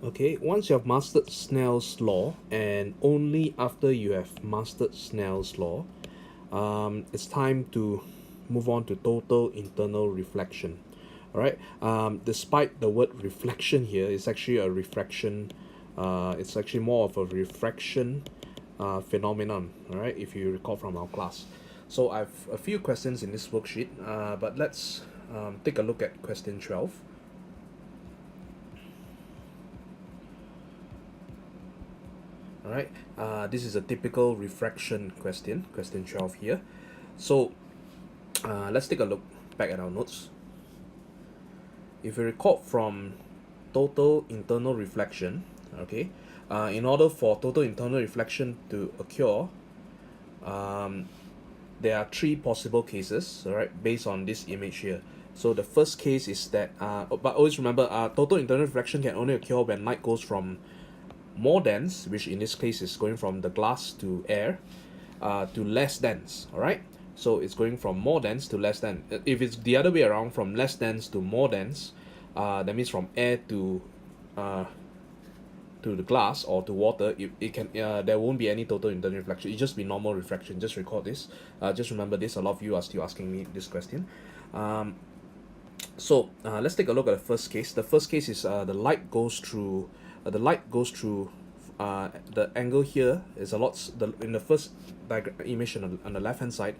Okay, once you have mastered Snell's law, and only after you have mastered Snell's law, it's time to move on to total internal reflection. All right. Despite the word reflection here, it's actually a refraction. It's actually more of a refraction phenomenon. All right. If you recall from our class, so I've a few questions in this worksheet. But let's take a look at question 12. All right. This is a typical refraction question, question 12 here. So let's take a look back at our notes. If you recall from total internal reflection, okay, in order for total internal reflection to occur, there are three possible cases, all right, based on this image here. So the first case is that, but always remember, total internal reflection can only occur when light goes from more dense, which in this case is going from the glass to air, to less dense. All right, so it's going from more dense to less dense. If it's the other way around, from less dense to more dense, that means from air to the glass or to water, it can there won't be any total internal reflection. It just be normal refraction. Just record this. Just remember this. A lot of you are still asking me this question. So let's take a look at the first case. The first case is the light goes through. The light goes through. The angle here is a lot. In the first diagram image on the left hand side,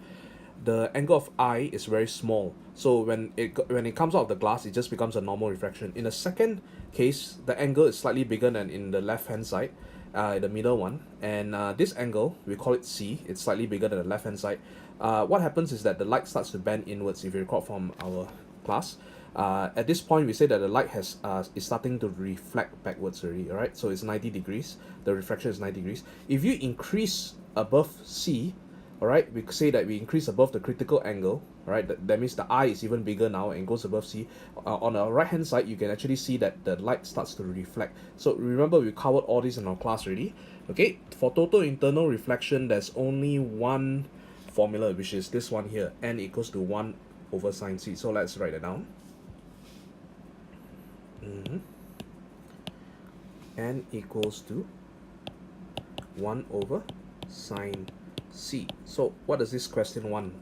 the angle of I is very small. So when it comes out of the glass, it just becomes a normal refraction. In the second case, the angle is slightly bigger than in the left hand side, the middle one. And this angle, we call it C. It's slightly bigger than the left hand side. What happens is that the light starts to bend inwards. If you recall from our class, at this point we say that the light is starting to reflect backwards already. All right, so it's 90 degrees. The refraction is 90 degrees. If you increase above C, all right, we say that we increase above the critical angle. All right, that means the eye is even bigger now and goes above C. On the right hand side, you can actually see that the light starts to reflect. So remember, we covered all this in our class already. Okay, for total internal reflection, there's only one formula, which is this one here, n equals to 1 over sine C. So let's write it down. N equals to 1 over sine C. So what does this question want?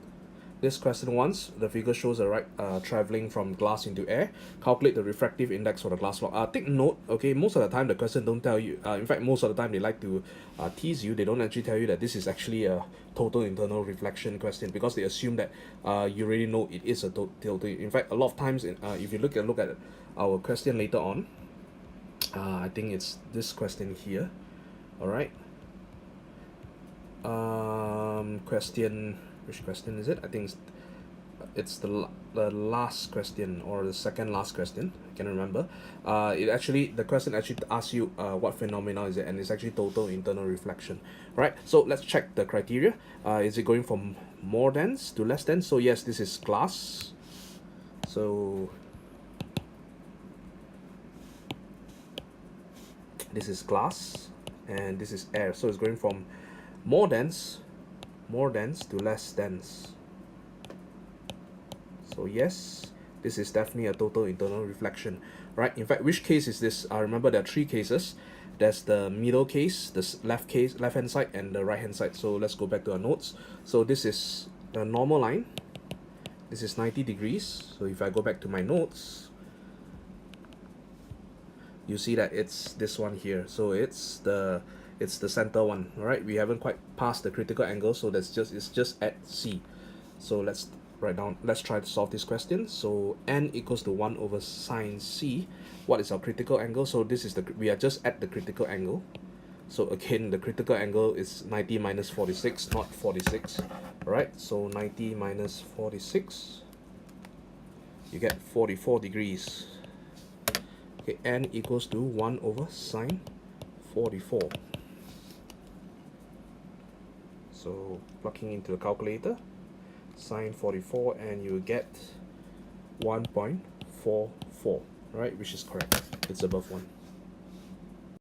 This question wants, the figure shows a light traveling from glass into air. Calculate the refractive index for the glass block. Take note, okay, most of the time the question don't tell you, in fact most of the time they like to tease you. They don't actually tell you that this is actually a total internal reflection question, because they assume that you already know it is a total. In fact, a lot of times, if you look at our question later on, I think it's this question here. All right. Question, which question is it? I think it's the last question, or the second last question. I can't remember. The question actually asks you what phenomena is it, and it's actually total internal reflection. Right, so let's check the criteria. Is it going from more dense to less dense? So yes, this is glass. So this is glass and this is air. So it's going from more dense to less dense. So yes, this is definitely a total internal reflection, right? In fact, which case is this? Remember, there are three cases. There's the middle case, the left hand side, and the right hand side. So let's go back to our notes. So this is the normal line. This is 90 degrees. So if I go back to my notes, you see that it's this one here. So it's the center one. All right, we haven't quite passed the critical angle, so it's just at C. So let's write down, let's try to solve this question. So n equals to 1 over sine C. What is our critical angle? So this is we are just at the critical angle. So again, the critical angle is 90 minus 46, not 46. All right, so 90 minus 46, you get 44 degrees. Okay, n equals to 1 over sine 44. So plugging into the calculator, sine 44, and you get 1.44, right, which is correct. It's above 1.